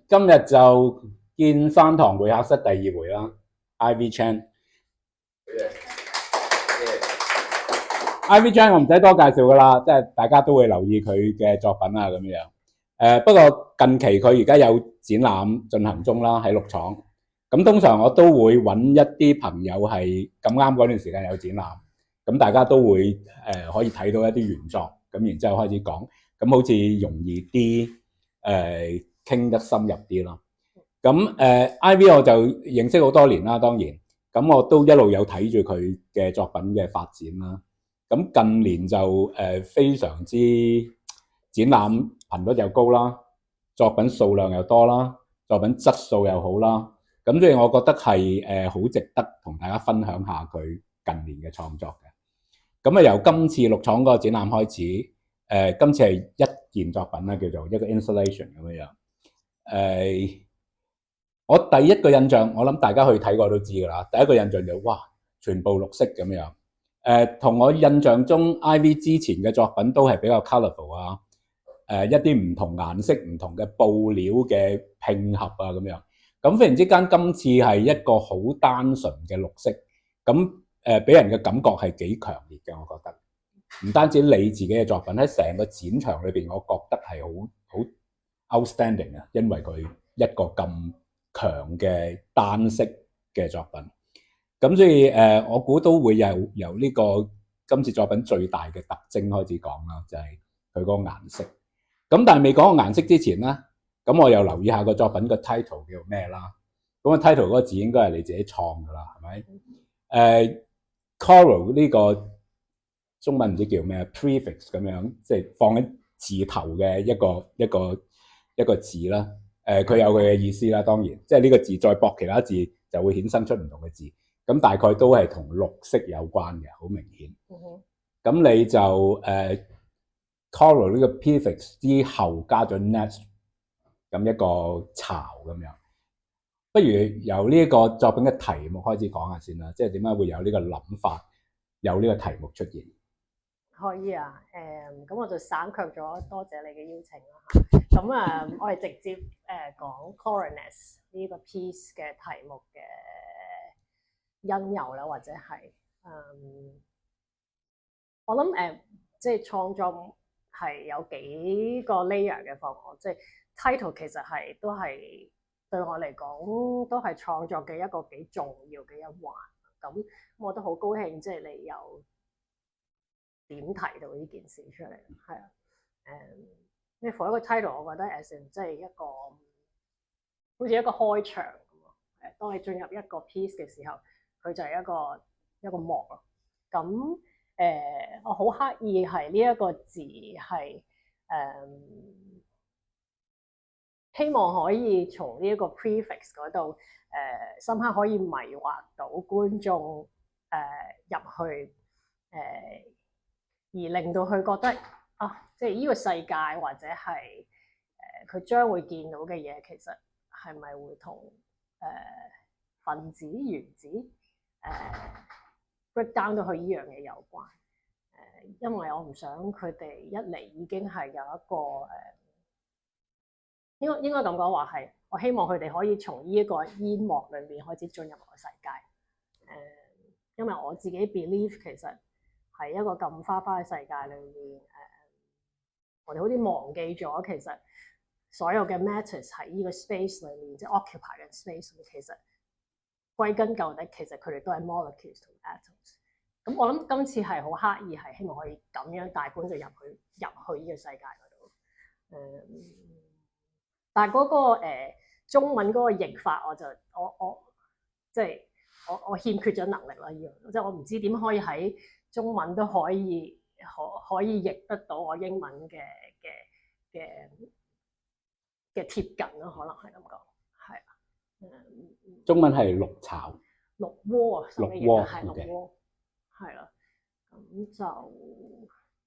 今日就見翻堂會客室第2回啦 ，Ivy Chan。Ivy Chan 我唔使多介紹噶啦，即係大家都會留意佢嘅作品啊咁樣。不過近期佢而家有展覽進行中啦，喺綠廠。咁通常我都會揾一啲朋友係咁啱嗰段時間有展覽，咁大家都會可以睇到一啲原作，咁然之後開始講，咁好似容易啲傾得深入啲咯。咁Ivy 我就認識好多年啦，當然，咁我都一路有睇住佢嘅作品嘅發展啦。咁近年就非常之展覽頻率又高啦，作品數量又多啦，作品質素又好啦。咁所以我覺得係好值得同大家分享下佢近年嘅創作嘅。咁由今次綠廠嗰個展覽開始，今次係一件作品啦，叫做一個 installation 咁樣。我第一個印象，我諗大家去睇過都知㗎啦。第一個印象就哇，全部綠色咁樣。同我印象中 Ivy 之前嘅作品都係比較 colourful 啊，一啲唔同顏色、唔同嘅布料嘅拼合啊咁樣。咁忽然之間，今次係一個好單純嘅綠色，咁俾人嘅感覺係幾強烈嘅，我覺得。唔單止你自己嘅作品喺成個展場裏邊，我覺得係好 outstanding 啊，因為佢一個咁強嘅單色嘅作品。咁所以我估都會由呢個今次作品最大嘅特徵開始講啦，就係佢嗰個顏色。咁但係未講個顏色之前咧，咁我又留意下個作品個 title 叫咩啦。咁個 title 嗰個字應該係你自己創噶啦，係咪？Coral 呢個中文唔知叫咩 prefix 咁樣，即係放喺字頭嘅一個字啦。佢有佢嘅意思啦，當然，即係呢個字再駁其他字就會衍生出唔同嘅字。咁大概都係同綠色有關嘅，好明顯。咁你就Coral 呢個 prefix 之後加咗 nest， 咁一個巢咁樣。不如由呢個作品嘅題目開始講下先啦，即係點解會有呢個諗法，有呢個題目出現？可以啊，咁我就省卻咗，多謝你嘅邀請啦。咁我哋直接講 Coralness 呢個 piece 嘅題目嘅因由啦，或者係我諗即係創作係有幾個 layer 嘅方案，即係 title 其實係都係對我嚟講都係創作嘅一個幾重要嘅一環。咁我都好高興，即係你有點提到呢件事出嚟，係啊，因為 for 一個 title， 我覺得即係一個好似一個開場咁。當你進入一個 piece 嘅時候，佢就係一個幕咯。咁我好刻意係呢一個字係希望可以從呢一個 prefix 嗰度深刻可以迷惑到觀眾入去而令到佢覺得啊，即係呢個世界或者係佢將會見到嘅嘢，其實係咪會同分子原子break down 到去呢樣嘢有關？因為我唔想佢哋一嚟已經係有一個應該咁講話係，我希望佢哋可以從呢一個煙幕裏面開始進入我嘅世界。因為我自己 believe 其實係一個咁花花嘅世界裏面，我哋好似忘記咗其實所有嘅 matters 喺呢個 space 裏面，即係 occupy 嘅 space 裏面，其實歸根究底，其實佢哋都係 molecules 同 atoms。咁我諗今次係好刻意，係希望可以咁樣帶觀眾入去呢個世界嗰度。但係嗰個中文嗰個譯法，我即係我欠缺咗能力啦，即係我唔知點可以喺中文都可以譯得到我英文嘅貼近咯，可能係咁講，係啊。中文係綠巢、綠窩啊，綠窩係綠窩，係啦。咁就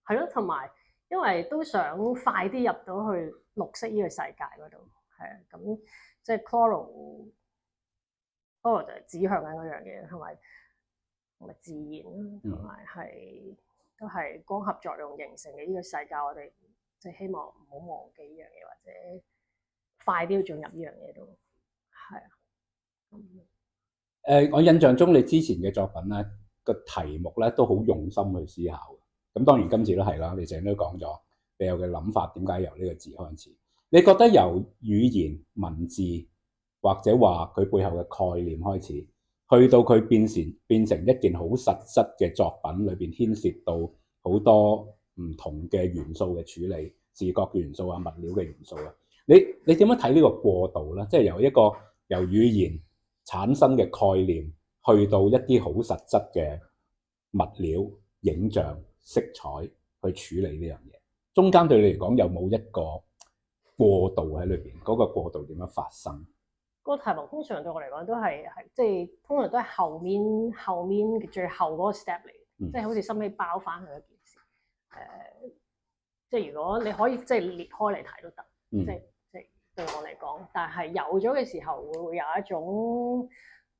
係咯，同埋因為都想快啲入到去綠色呢個世界嗰度，係啊。咁即係 Coral 就係指向緊嗰樣嘢，同埋自然，同埋係都係光合作用形成嘅呢個世界，我哋即係希望唔好忘記呢樣嘢，或者快啲要進入呢樣嘢都係啊。我印象中你之前嘅作品咧個題目咧都好用心去思考嘅，咁當然今次都係啦，你成日都講咗你有嘅諗法，點解由呢個字開始？你覺得由語言文字或者話佢背後嘅概念開始，去到佢變成一件好實質嘅作品裏邊，牽涉到好多唔同嘅元素嘅處理，視覺嘅元素啊，物料嘅元素啊，你點樣睇呢個過渡咧？即係由語言產生嘅概念，去到一啲好實質嘅物料、影像、色彩去處理呢樣嘢，中間對你嚟講有冇一個過渡喺裏邊？嗰個過渡點樣發生？個題目通常對我嚟講都係即係通常都係後面最後嗰個 step 嚟，即係好似收尾包翻去一件事。即係如果你可以即係裂開嚟睇都得，即係對我嚟講。但係有咗嘅時候會有一種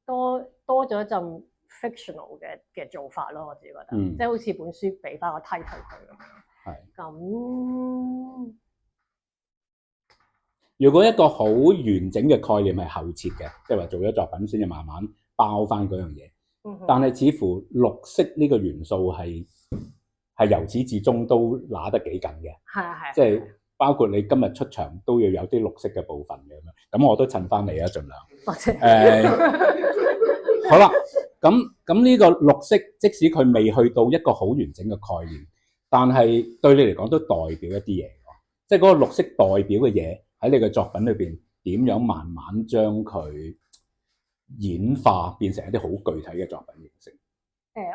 多咗一陣 fictional 嘅做法咯，我自己覺得，即係好似本書俾翻個 title 佢咁樣。係咁。如果一個好完整嘅概念係後設嘅，即係話做咗作品先至慢慢包翻嗰樣嘢，但係似乎綠色呢個元素係由始至終都拿得幾緊嘅，係，即係包括你今日出場都要有啲綠色嘅部分嘅咁我都襯翻你啊，盡量。多謝。好啦，咁呢個綠色，即使佢未去到一個好完整嘅概念，但係對你嚟講都代表一啲嘢，即係嗰個綠色代表嘅嘢。喺你嘅作品裏邊，點樣慢慢將佢演化變成一啲好具體嘅作品形式？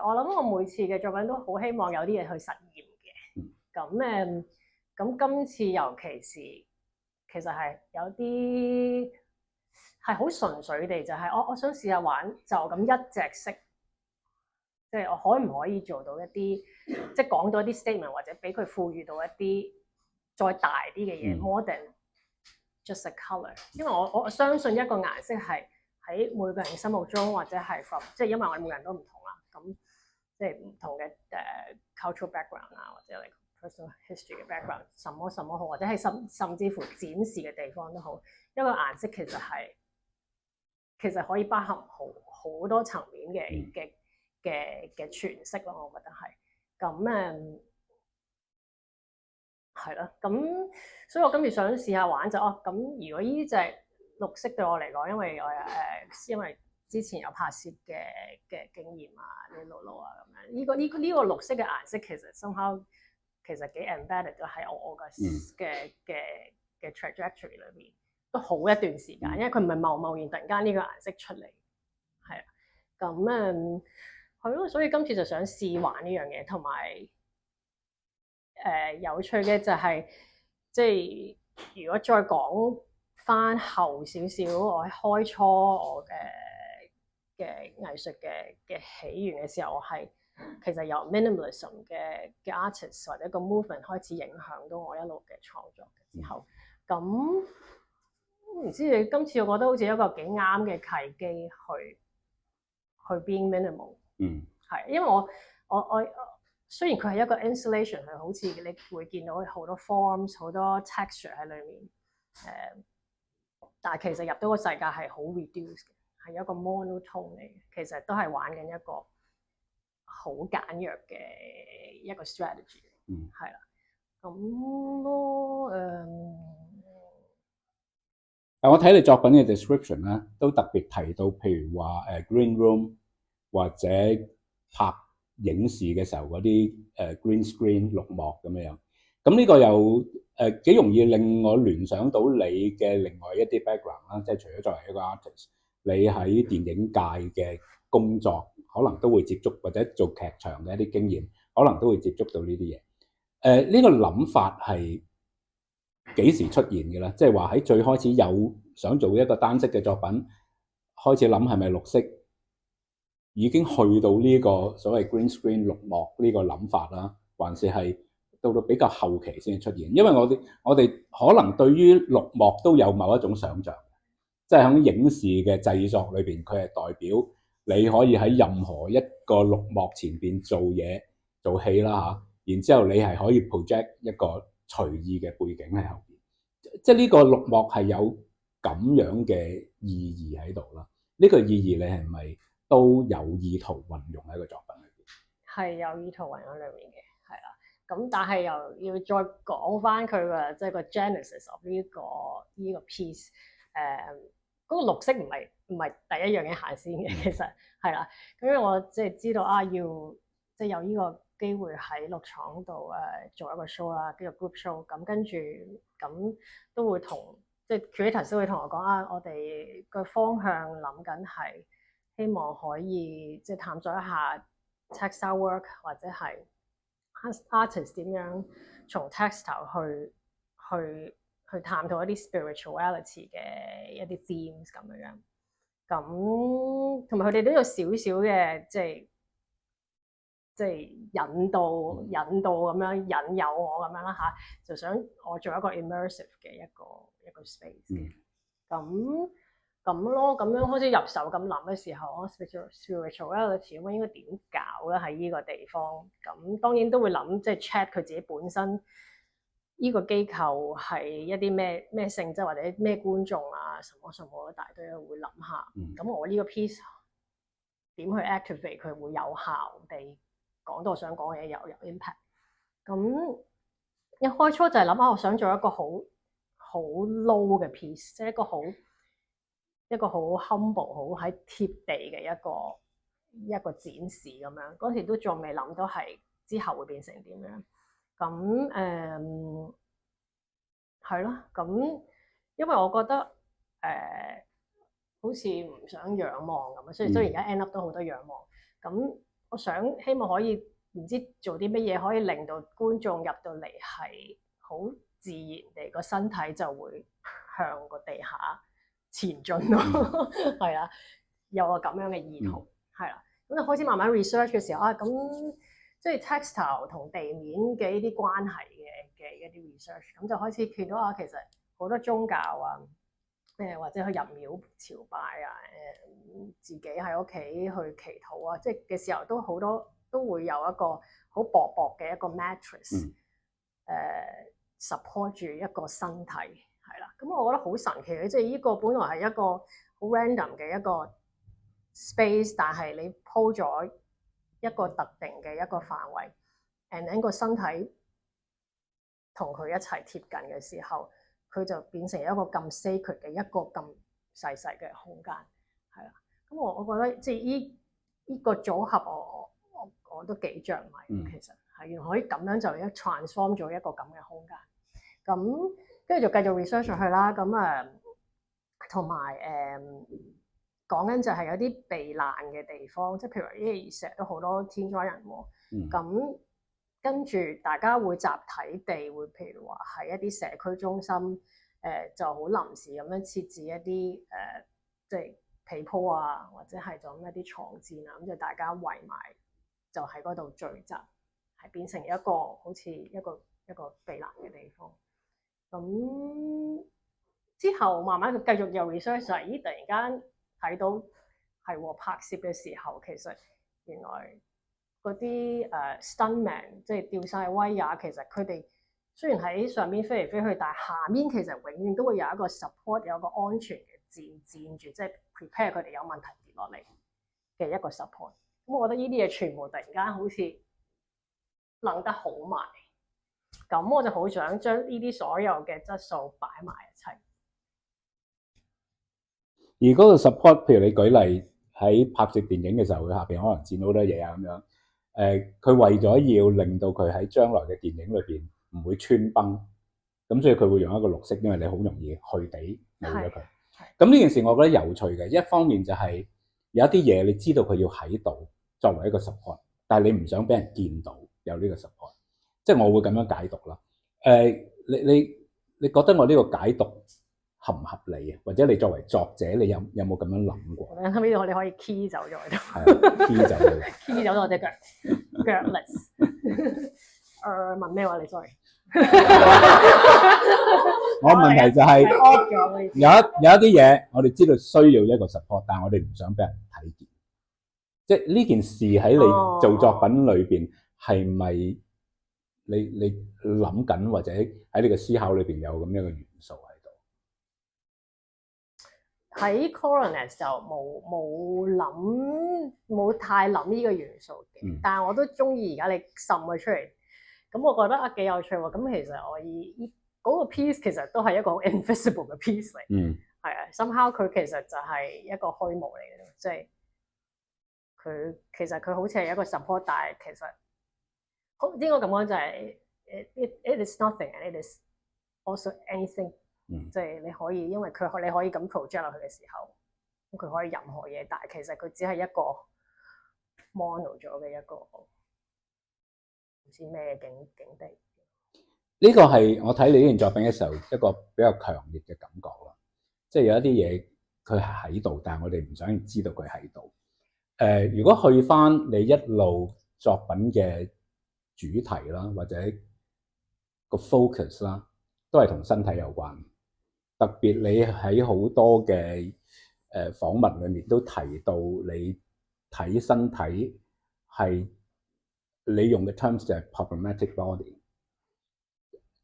我諗我每次嘅作品都好希望有啲嘢去實驗嘅。咁今次尤其是其實係有啲係好純粹地就係我想試下玩就咁一隻色，即係我可唔可以做到一啲即係講到一啲 statement， 或者俾佢賦予到一啲再大啲嘅嘢，more than just a color， 因為我相信一個顏色係喺每個人心目中，或者係 from 即係因為我哋每個人都唔同啦，咁即係唔同嘅cultural background 啊，或者like personal history 嘅 background， 什麼好，或者係甚至乎展示嘅地方都好，一個顏色其實可以包含好多層面嘅詮釋咯，我覺得係咁係咯，咁所以我今次想試下玩就咁。如果呢隻綠色對我嚟講，因為我因為之前有拍攝嘅經驗啊，啲路啊咁樣，呢個綠色嘅顏色其實 somehow 其實幾 embedded 咗喺我嘅 trajectory 裏面，都好一段時間，因為佢唔係貿然突然間呢個顏色出嚟，係啊，咁係咯，所以今次就想試玩呢樣嘢，同埋。有趣嘅就係，即係如果再講翻後少少，我喺開初我嘅藝術嘅起源嘅時候，我係其實由 minimalism 嘅 artist 或者個 movement 開始影響到我一路嘅創作嘅之後，咁唔知你今次我覺得好似一個幾啱嘅契機去 being minimal，係因為我雖然佢係一個 installation， 係好似你會見到好多 forms、好多 texture 喺裏面，但係其實入到個世界係好 reduced 嘅，係一個 monotone 嚟嘅。其實都係玩緊一個好簡約嘅一個 strategy，係啦。咁咯，我睇你作品嘅 description 咧，都特別提到，譬如話green room 或者拍影視嘅時候嗰啲green screen 綠幕咁樣，咁呢個又幾容易令我聯想到你嘅另外一啲 background 啦，即係除咗作為一個 artist，你喺電影界嘅工作可能都會接觸，或者做劇場嘅一啲經驗，可能都會接觸到呢啲嘢。呢個諗法係幾時出現嘅咧？即係話喺最開始有想做一個單色嘅作品，開始諗係咪綠色？已經去到呢個所謂 green screen 綠幕呢個諗法啦，還是係到比較後期先出現？因為我哋可能對於綠幕都有某一種想像，即係喺影視嘅製作裏邊，佢係代表你可以喺任何一個綠幕前邊做嘢做戲啦嚇，然之後你係可以 project 一個隨意嘅背景喺後邊。即係呢個綠幕係有咁樣嘅意義喺度啦。呢個意義你係咪都有意圖運用喺個作品裏邊？係有意圖運用裏面嘅，係啦。咁但係又要再講翻佢嘅即係個 genesis of 呢個 piece。嗰個綠色唔係第一樣嘢行先嘅，其實係啦。咁因為我即係知道要即係有呢個機會喺綠廠度做一個 show 啦，叫做 group show。咁跟住咁都會同即係 creators 都會同我講我哋個方向諗緊係希望可以即係探索一下 textile work 或者係 artist 點樣從 textile去探討一啲 spirituality 嘅一啲 themes 咁樣。咁同埋佢哋都有少少嘅即係引導咁樣引誘我咁樣啦嚇，就想我做一個 immersive 嘅一個 space 嘅。咁咯，咁樣開始入手咁諗嘅時候，spirituality 咁應該點搞咧？喺呢個地方，咁當然都會諗即係 check 佢自己本身呢個機構係一啲咩性質或者咩觀眾啊，什麼一大堆會諗下。咁我呢個 piece 點去 activate 佢會有效地講到我想講嘅嘢有 impact。咁一開初就係諗下我想做一個好 low 嘅 piece， 即係一個好 humble 好喺貼地嘅一個展示咁樣。嗰時都仲未諗到係之後會變成點樣。咁係咯，咁因為我覺得好似唔想仰望咁啊，所以而家 end up 都好多仰望。咁我希望可以唔知做啲乜嘢可以令到觀眾入到嚟係好自然地個身體就會向個地下前進咯，係啊，有個咁樣嘅意圖，係啦。咁就開始慢慢 research 嘅時候咁即係 textile 同地面嘅呢啲關係嘅一啲 research， 咁就開始見到其實好多宗教或者去入廟朝拜自己喺屋企去祈禱即係嘅時候都好多都會有一個好薄嘅一個 mattress support 住一個身體，係啦。咁我覺得好神奇嘅，即係呢個本來係一個好 random 嘅一個 space， 但係你鋪咗一個特定嘅一個範圍 and then 個身體同佢一齊貼近嘅時候，佢就變成一個咁 sacred 嘅一個咁細嘅空間，係啦。咁我覺得即係呢個組合我都幾着迷，其實係原來可以咁樣就一 transform 咗一個咁嘅空間。咁跟住就繼續 research 上去啦。咁同埋講緊就係有啲避難嘅地方，即係譬如話因為成日都好多天災人禍，咁跟住大家會集體地會譬如話喺一啲社區中心就好臨時咁樣設置一啲即係被鋪啊，或者係就咁一啲床墊啊，咁就大家圍埋就喺嗰度聚集，係變成一個好似一個避難嘅地方。咁之後慢慢繼續有 research 就係突然間睇到係拍攝嘅時候，其實原來嗰啲stuntman 即係吊晒威亞，其實佢哋雖然喺上面飛嚟飛去，但係下面其實永遠都會有一個 support， 有一個安全嘅墊住，即係 prepare 佢哋有問題跌落嚟嘅一個 support。咁我覺得呢啲嘢全部突然間好似諗得好埋，咁我就好想將呢啲所有嘅質素擺埋一齊。而嗰個 support， 譬如你舉例喺拍攝電影嘅時候，佢下邊可能剪到好多嘢啊咁樣。佢為咗要令到佢喺將來嘅電影裏邊唔會穿崩，咁所以佢會用一個綠色，因為你好容易去地冇咗佢。咁呢件事我覺得有趣嘅，一方面就係有一啲嘢你知道佢要喺度作為一個 support， 但係你唔想俾人見到有呢個 support， 即係我會咁樣解讀啦。你覺得我呢個解讀合唔合理啊？或者你作為作者，你有冇咁樣諗過？咁呢度你可以 key 走咗喺度，係 key 走咗，key 走咗我隻腳 less。問咩話你 ？sorry。我問題就係有一啲嘢，我哋知道需要一個 support， 但係我哋唔想俾人睇見。即係呢件事喺你做作品裏邊，係咪你諗緊，或者喺你嘅思考裏邊有咁樣嘅元素喺？喺 Coronet 就冇太諗呢個元素嘅，但係我都中意而家你滲佢出嚟，咁我覺得幾有趣喎。咁其實我嗰個 piece 其實都係一個 invisible 嘅 piece 嚟，係啊，somehow 佢其實就係一個虛無嚟嘅，即係其實佢好似係一個 support，但係其實應該咁講就係 it is nothing and it is also anything。即係你可以，因為你可以咁 project 落去嘅時候，咁佢可以任何嘢，但係其實佢只係一個 mono 咗嘅一個唔知咩境地。呢個係我睇你呢件作品嘅時候一個比較強烈嘅感覺啦。即係有一啲嘢佢係喺度，但係我哋唔想知道佢喺度。如果去翻你一路作品嘅主題啦，或者個 focus 啦，都係同身體有關。特別你喺好多嘅訪問裏面都提到你睇身體係你用嘅 terms 就係 problematic body，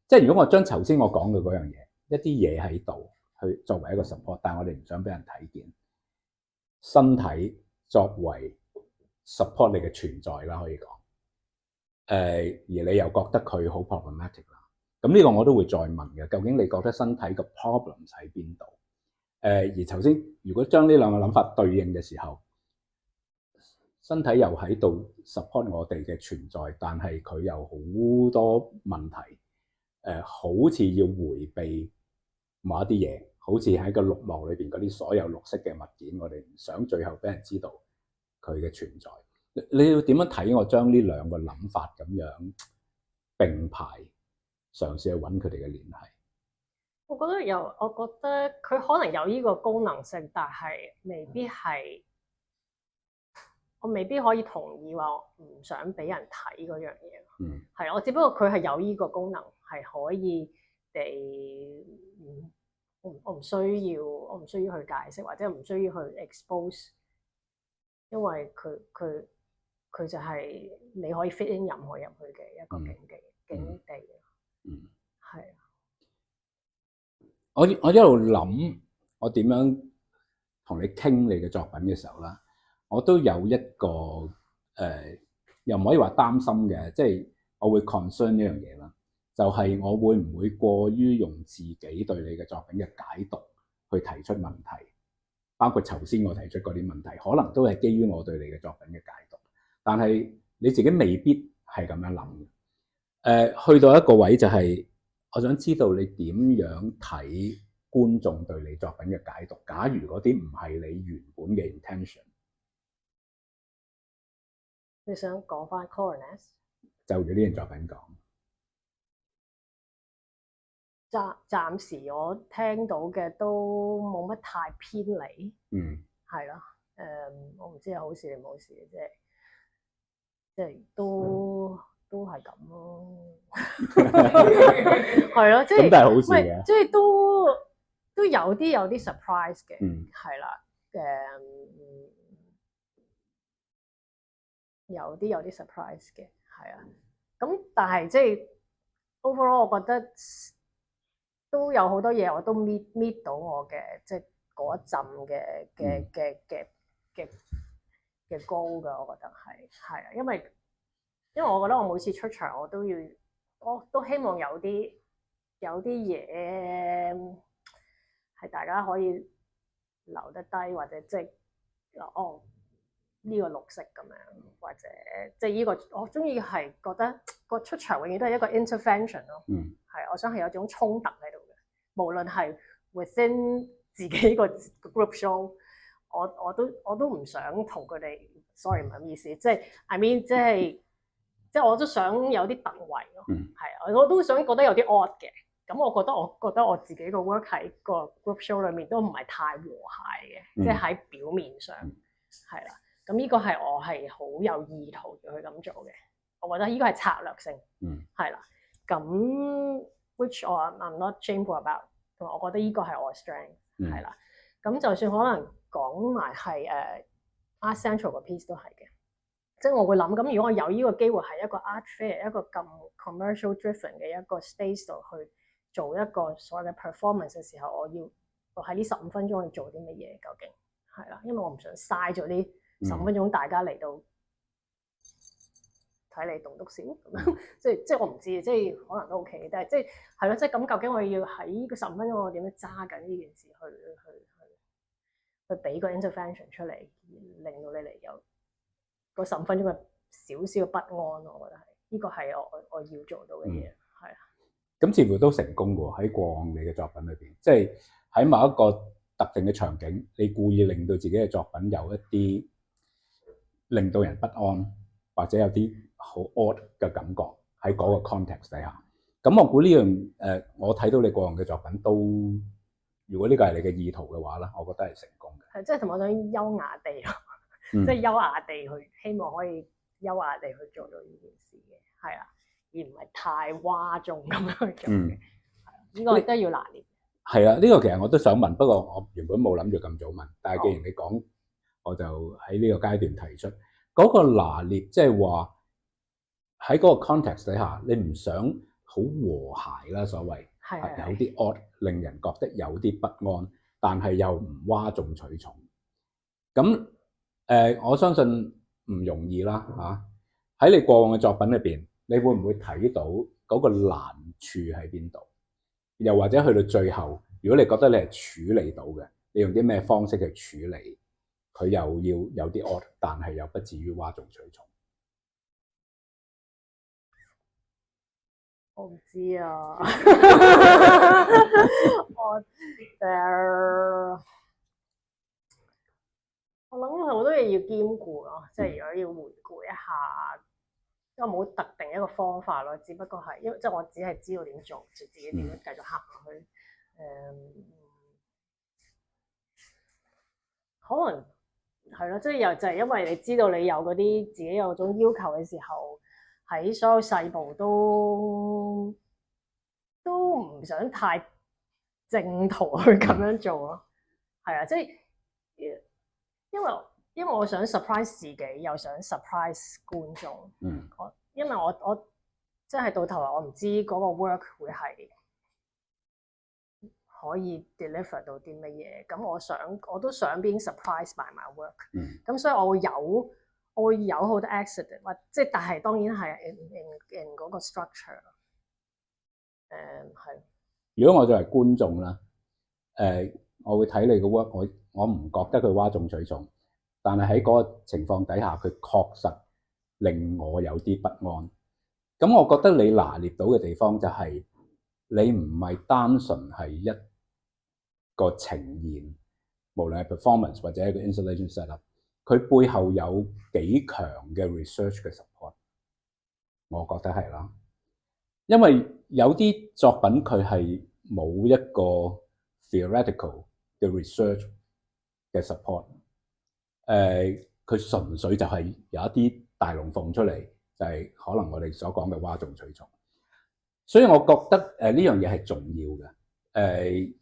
即係如果我將頭先我講嘅嗰樣嘢一啲嘢喺度去作為一個 support， 但係我哋唔想俾人睇見身體作為 support 你嘅存在啦，可以講而你又覺得佢好 problematic 啦。咁呢個我都會再問嘅，究竟你覺得身體個 problem 喺邊度？而頭先如果將呢兩個諗法對應嘅時候，身體又喺度 support 我哋嘅存在，但係佢有好多問題，好似要迴避某一啲嘢，好似喺個綠幕裏邊嗰啲所有綠色嘅物件，我哋唔想最後俾人知道佢嘅存在。你要點樣睇我將呢兩個諗法咁樣並排？嘗試去揾佢哋嘅聯繫，我覺得佢可能有呢個功能性，但係未必係，我未必可以同意話唔想俾人睇嗰樣嘢。係我只不過佢係有呢個功能，係可以我唔需要去解釋，或者唔需要去 expose， 因為佢就係你可以 fit in 任何入去嘅一個境地。係啊，我一路諗我點樣同你傾你嘅作品嘅時候啦，我都有一個又唔可以話擔心嘅，即係我會 concern 呢樣嘢啦，就係我會唔會過於用自己對你嘅作品嘅解讀去提出問題，包括頭先我提出嗰啲問題，可能都係基於我對你嘅作品嘅解讀，但係你自己未必係咁樣諗。去到一個位就係我想知道你點樣睇觀眾對你作品嘅解讀，假如嗰啲唔係你原本嘅 intention。 你想講翻 Coronet 就住呢件作品講，暫時我聽到嘅都冇乜太偏離。係咯，我唔知係好事定唔好事嘅，即係都係咁咯，係咯，即係咁都係好事嘅，即係都有啲 surprise 嘅，係啦，有啲 surprise 嘅，係啊，咁但係即係 overall， 我覺得都有好多嘢我都 meet 到我嘅，即係嗰一陣嘅高㗎，我覺得係啊，因為我覺得我每次出場我都希望有啲嘢係大家可以留得低，或者即係呢個綠色咁樣，或者即係呢個我中意係覺得個出場永遠都係一個 intervention 咯，係我想係有種衝突喺度嘅，無論係 within 自己個 group show， 我都唔想同佢哋 sorry 唔係咁意思，即係 I mean 即係我都想有啲突圍咯，係我都想覺得有啲 odd 嘅，咁我覺得我自己個 work 喺個 group show 裏面都唔係太和諧嘅，即係喺表面上係啦。咁呢個係我係好有意圖去咁做嘅，我覺得呢個係策略性，係啦。咁 which I'm not shameful about， 同埋我覺得呢個係我嘅 strength，係啦。咁就算可能講埋係Art Central 個 piece 都係嘅，即係我會諗，咁如果我有呢個機會係一個 art fair， 一個咁 commercial driven 嘅一個 space 度去做一個所謂嘅 performance 嘅時候，我要我喺呢15分鐘去做啲乜嘢，究竟係啦，因為我唔想嘥咗呢15分鐘，大家嚟到睇你棟篤笑咁樣，即係我唔知，即係可能都 OK，但係即係係咯，即係咁究竟我要喺個15分鐘我點樣揸緊呢件事去俾個 intervention 出嚟，令到你嚟有嗰15分鐘嘅少少不安，我覺得係呢個係我要做到嘅嘢，係啊。咁似乎都成功喎，喺過往你嘅作品裏邊，即係喺某一個特定嘅場景，你故意令到自己嘅作品有一啲令到人不安，或者有啲好 odd 嘅感覺喺嗰個 context 底下。咁我估呢樣我睇到你過往嘅作品都，如果呢個係你嘅意圖嘅話咧，我覺得係成功嘅。係，即係同我想優雅地咯，即係優雅地去，希望可以優雅地去做到呢件事嘅，係啊，而唔係太嘩眾咁樣去做嘅。呢個都要拿捏。係啊，呢個其實我都想問，不過我原本冇諗住咁早問，但係既然你講，我就喺呢個階段提出嗰個拿捏，即係話喺嗰個 context 底下，你唔想好和諧啦，所謂係有啲 odd，令人覺得有啲不安，但係又唔嘩眾取寵。咁我相信唔容易啦嚇。喺你過往嘅作品裏邊，你會唔會睇到嗰個難處喺邊度？又或者去到最後，如果你覺得你係處理到嘅，你用啲咩方式去處理？佢又要有啲 odd，但係又不至於嘩眾取寵。我唔知啊，我諗好多嘢要兼顧咯，即係如果要回顧一下，因為冇特定一個方法咯，只不過係因為即係我只係知道點做，就自己點樣繼續行落去。可能係咯，即係又就係因為你知道你有嗰啲自己有種要求嘅時候，喺所有細部都唔想太正途去咁樣做咯。係啊，即係因為我想 surprise 自己，又想 surprise 觀眾。因為我即係到頭來我唔知嗰個 work 會係可以 deliver 到啲乜嘢，咁我都想 being surprised by my work。咁所以我會有好多 accident， 或即係但係當然係 in 嗰個 structure。係。如果我作為觀眾啦，我會睇你嘅 work，我唔覺得佢嘩眾取寵，但係喺嗰個情況底下，佢確實令我有啲不安。咁我覺得你拿捏到嘅地方就係你唔係單純係一個呈現，無論係 performance 或者一個 installation setup， 佢背後有幾強嘅 research 嘅 support， 我覺得係啦。因為有啲作品佢係冇一個 theoretical 嘅 research 嘅 support， 佢純粹就係有一啲大龍鳳出嚟，就係可能我哋所講嘅嘩眾取寵。所以我覺得呢樣嘢係重要嘅。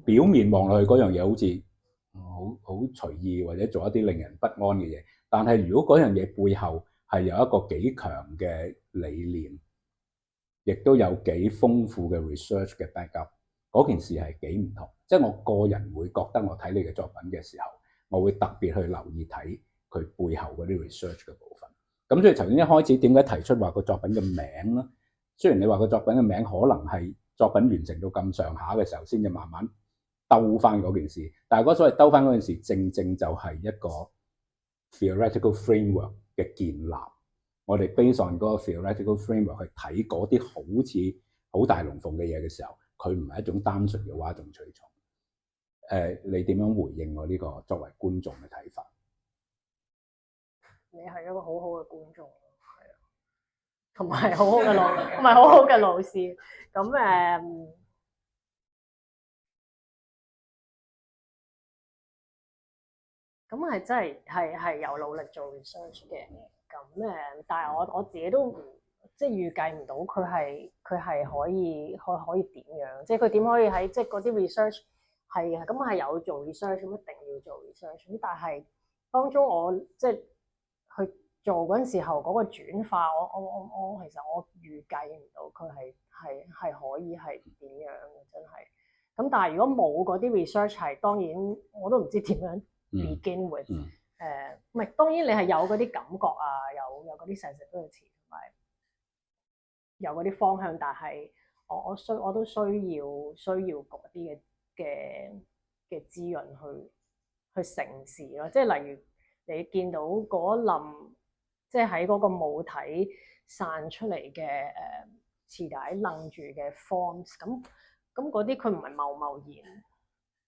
表面望落去嗰樣嘢好似好隨意，或者做一啲令人不安嘅嘢，但係如果嗰樣嘢背後係有一個幾強嘅理念，亦都有幾豐富嘅 research 嘅 backup， 嗰件事係幾唔同。即係我個人會覺得我睇你嘅作品嘅時候，我會特別去留意睇佢背後嗰啲 research 嘅部分。咁所以頭先一開始點解提出話個作品嘅名咧？雖然你話個作品嘅名可能係作品完成到咁上下嘅時候先至慢慢兜翻嗰件事，但係嗰所謂兜翻嗰件事，正正就係一個 theoretical framework 嘅建立。我哋 based on 嗰個 theoretical framework 去睇嗰啲好似好大龍鳳嘅嘢嘅時候，佢唔係一種單純嘅嘩眾取寵。你點樣回應我呢個作為觀眾嘅睇法？你係一個好好嘅觀眾，係啊，同埋好好嘅老，同埋好好嘅老師。咁咁係真係有努力做 research 嘅。咁但係我自己都即係預計唔到佢係可以點樣，即係佢點可以喺即係嗰啲 research 係咁係有做 research， 咁一定要做 research。咁但係當中我即係去做嗰陣時候嗰個轉化，我其實我預計唔到佢係可以係點樣嘅，真係。咁但係如果冇嗰啲 research 係，當然我都唔知點樣 begin with。唔係當然你係有嗰啲感覺啊，有嗰啲 sensibility 同埋有嗰啲方向，但係我都需要嗰啲嘅資源去成事咯。即係例如你見到嗰冧，即係喺嗰個母體散出嚟嘅臍帶楞住嘅 forms，咁嗰啲佢唔係貿然，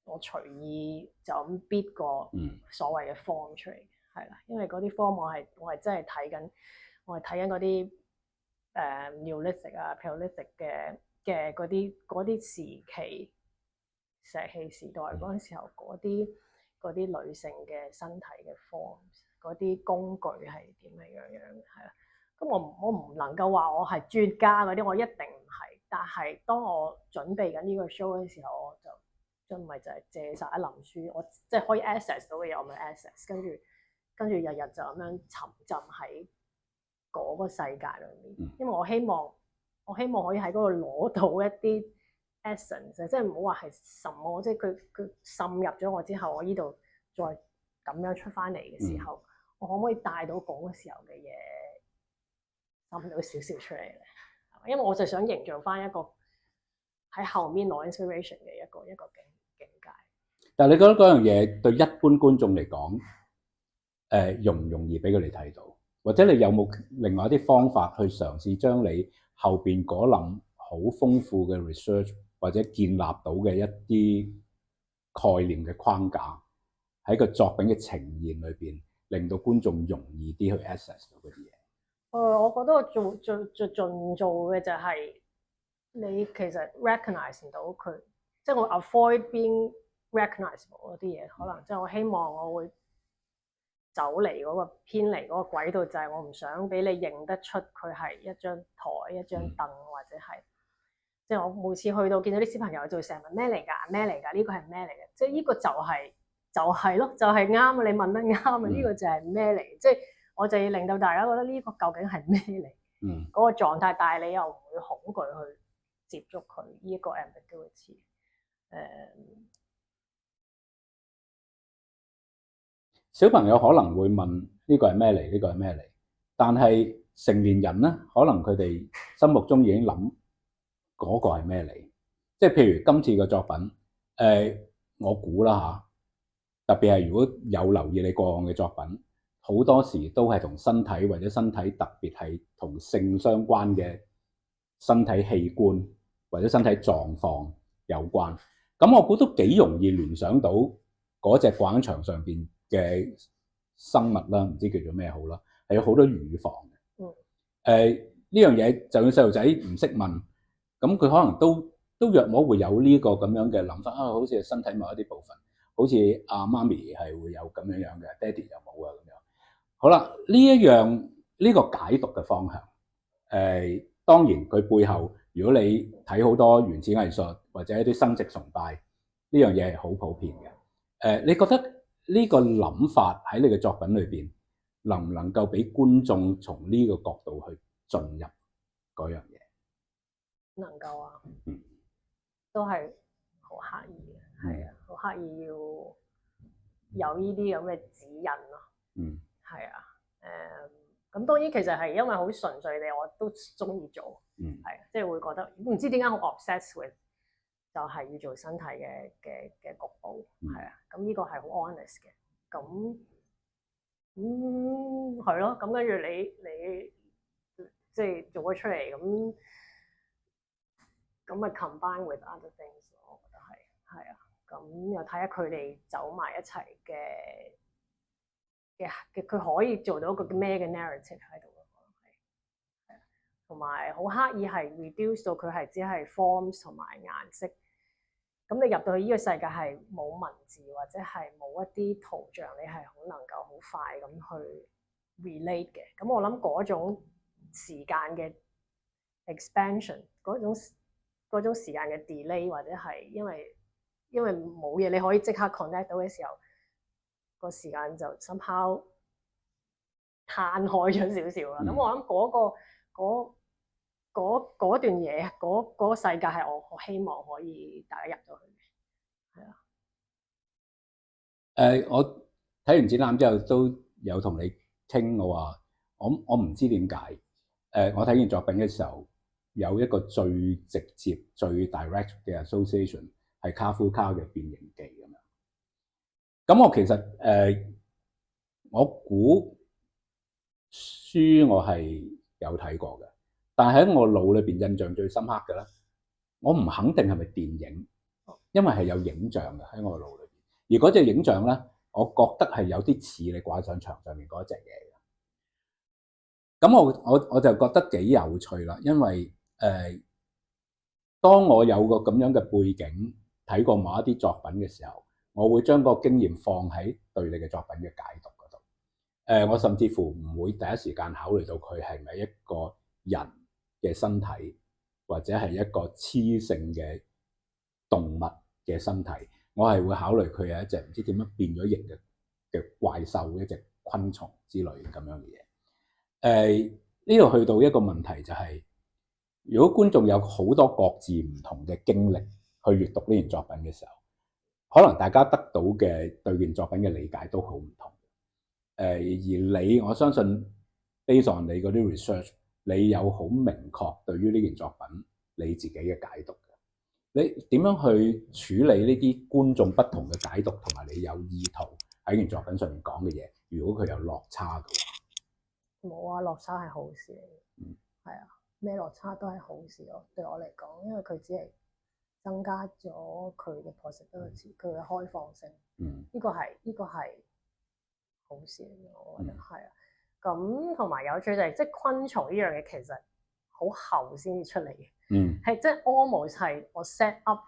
我隨意就咁 bid 個所謂嘅 form 出嚟，係啦，因為嗰啲 form 我係真係睇緊，我係睇緊嗰啲Neolithic 啊 Paleolithic 嘅嗰啲時期石器時代嗰陣時候嗰啲女性嘅身體嘅 forms， 嗰啲工具係點樣係啦。咁我唔能夠話我係專家嗰啲，我一定唔係。但係當我準備緊呢個 show 嘅時候，我就唔係就係借晒一林書，我即係可以 access 到嘅嘢，我咪 access，跟住日日就咁樣沉浸喺嗰個世界裏面。因為我希望可以喺嗰度攞到一啲 essence， 即係唔好話係什麼，即係佢滲入咗我之後，我呢度再咁樣出翻嚟嘅時候，我可唔可以帶到嗰個時候嘅嘢？諗到少少出嚟咧，因為我就想營造翻一個喺後面攞 inspiration 嘅一個境界。但係你覺得嗰樣嘢對一般觀眾嚟講，容唔容易俾佢哋睇到？或者你有冇另外一啲方法去嘗試將你後邊嗰冧好豐富嘅 research 或者建立到嘅一啲概念嘅框架喺個作品嘅呈現裏邊，令到觀眾容易啲去 access 到嗰啲嘢？我覺得我最盡做嘅就係你其實 recognize 唔到佢，即係我 avoid being recognizable 嗰啲嘢，可能即係我希望我會走離嗰個偏離嗰個軌道，就係我唔想俾你認得出佢係一張台、一張凳，或者係即係我每次去到見到啲小朋友就成日問咩嚟㗎？咩嚟㗎？呢個係咩嚟嘅？即係呢個就係咯，就係啱啊！你問得啱啊！呢個就係咩嚟？即係我就要令到大家覺得呢個究竟係咩嚟？嗰個狀態，但係你又唔會恐懼去接觸佢呢一個 ambiguity。小朋友可能會問呢個係咩嚟？呢個係咩嚟？但係成年人咧，可能佢哋心目中已經諗嗰個係咩嚟？即係譬如今次嘅作品，我估啦嚇，特別係如果有留意你過往嘅作品，好多時都係同身體或者身體特別係同性相關嘅身體器官或者身體狀況有關。咁我估都幾容易聯想到嗰隻掛喺牆上邊嘅生物啦，唔知叫做咩好啦，係有好多乳房嘅。呢樣嘢就算細路仔唔識問，咁佢可能都約摸會有呢個咁樣嘅諗法啊，好似係身體某一啲部分，好似阿媽咪係會有咁樣樣嘅，爹哋又冇啊咁樣。好啦，呢個解讀嘅方向，當然佢背後，如果你睇好多原始藝術或者一啲生殖崇拜，呢樣嘢係好普遍嘅。你覺得呢個諗法喺你嘅作品裏邊，能唔能夠俾觀眾從呢個角度去進入嗰樣嘢？能夠啊，都係好刻意嘅，係啊，好刻意要有呢啲咁嘅指引咯。係啊，咁當然其實係因為好純粹地我都中意做，係即係會覺得唔知點解好 obsessed with 就係要做身體嘅局部，係啊，咁呢個係好 honest 嘅，咁係咯，咁跟住你即係做咗出嚟咁咪 combine with other things， 我覺得係啊，咁又睇下佢哋走埋一齊嘅佢可以做到一個咩嘅 narrative 喺度咯，係同埋好刻意係 reduce 到佢係只係 forms 同埋顏色。咁你入到去呢個世界係冇文字或者係冇一啲圖像，你係好能夠好快咁去 relate 嘅。咁我諗嗰種時間嘅 expansion， 嗰種時間嘅 delay 或者係因為冇嘢你可以即刻 connect 到嘅時候，個時間就 somehow 攤開咗少少啦。咁我諗嗰段嘢，嗰個世界係我希望可以大家入到去嘅。我睇完展覽之後都有同你傾，我話我唔知點解我睇完作品嘅時候有一個最直接、最 direct 嘅 association 係卡夫卡嘅《變形記》咁樣。咁我其實我估書我係有睇過嘅，但係喺我腦裏邊印象最深刻嘅咧，我唔肯定係咪電影，因為係有影像嘅喺我腦裏邊，而嗰隻影像咧，我覺得係有啲似你掛上牆上面嗰隻嘢嘅。咁我就覺得幾有趣啦，因為當我有個咁樣嘅背景睇過某一啲作品嘅時候，我會將個經驗放喺對你嘅作品嘅解讀嗰度。我甚至乎唔會第一時間考慮到佢係咪一個人嘅身體，或者係一個雌性嘅動物嘅身體。我係會考慮佢係一隻唔知點樣變咗形嘅怪獸，一隻昆蟲之類咁樣嘅嘢。呢度去到一個問題就係，如果觀眾有好多各自唔同嘅經歷去閱讀呢件作品嘅時候，可能大家得到嘅對件作品嘅理解都好唔同。而你我相信 based on 你嗰啲 research， 你有好明確對於呢件作品你自己嘅解讀嘅。你點樣去處理呢啲觀眾不同嘅解讀，同埋你有意圖喺件作品上面講嘅嘢，如果佢有落差嘅話？冇啊，落差係好事嚟嘅。係啊，咩落差都係好事咯，對我嚟講，因為佢只係增加咗佢嘅 possibility，佢嘅開放性。呢個係好事嚟嘅，我覺得係啊。咁同埋有趣就係，即係昆蟲呢樣嘢其實好後先至出嚟嘅。係即係 almost 係我 set up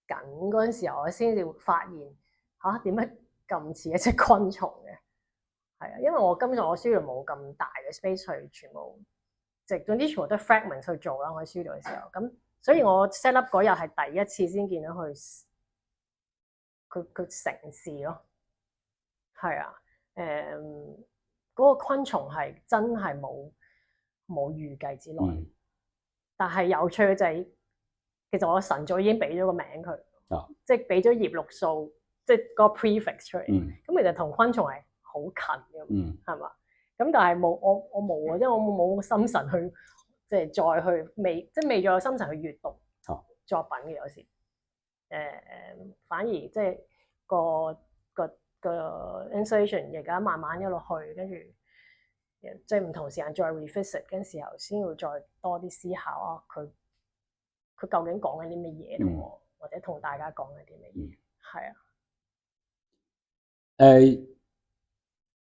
緊嗰陣時候，我先至發現嚇點解咁似一隻昆蟲嘅。係啊，因為我根本我 studio 冇咁大嘅 space 去全部，總之全部都 fragment 去做啦。我喺 studio 嘅時候，咁所以我 set up 嗰日係第一次先見到佢成事咯。係啊，嗰個昆蟲係真係冇預計之內。但係有趣嘅就係，其實我晨早已經俾咗個名佢，即係俾咗葉綠素，即係個 prefix 出嚟。咁其實同昆蟲係好近嘅，係嘛？咁但係冇我冇啊，因為我冇心神去即係再去未再有心神去閱讀作品嘅有時。反而即係個 installation 而家慢慢一路去，跟住即係唔同時間再 revisit 嘅時候，先要再多啲思考啊！佢究竟講緊啲乜嘢同我，或者同大家講緊啲乜嘢？係啊。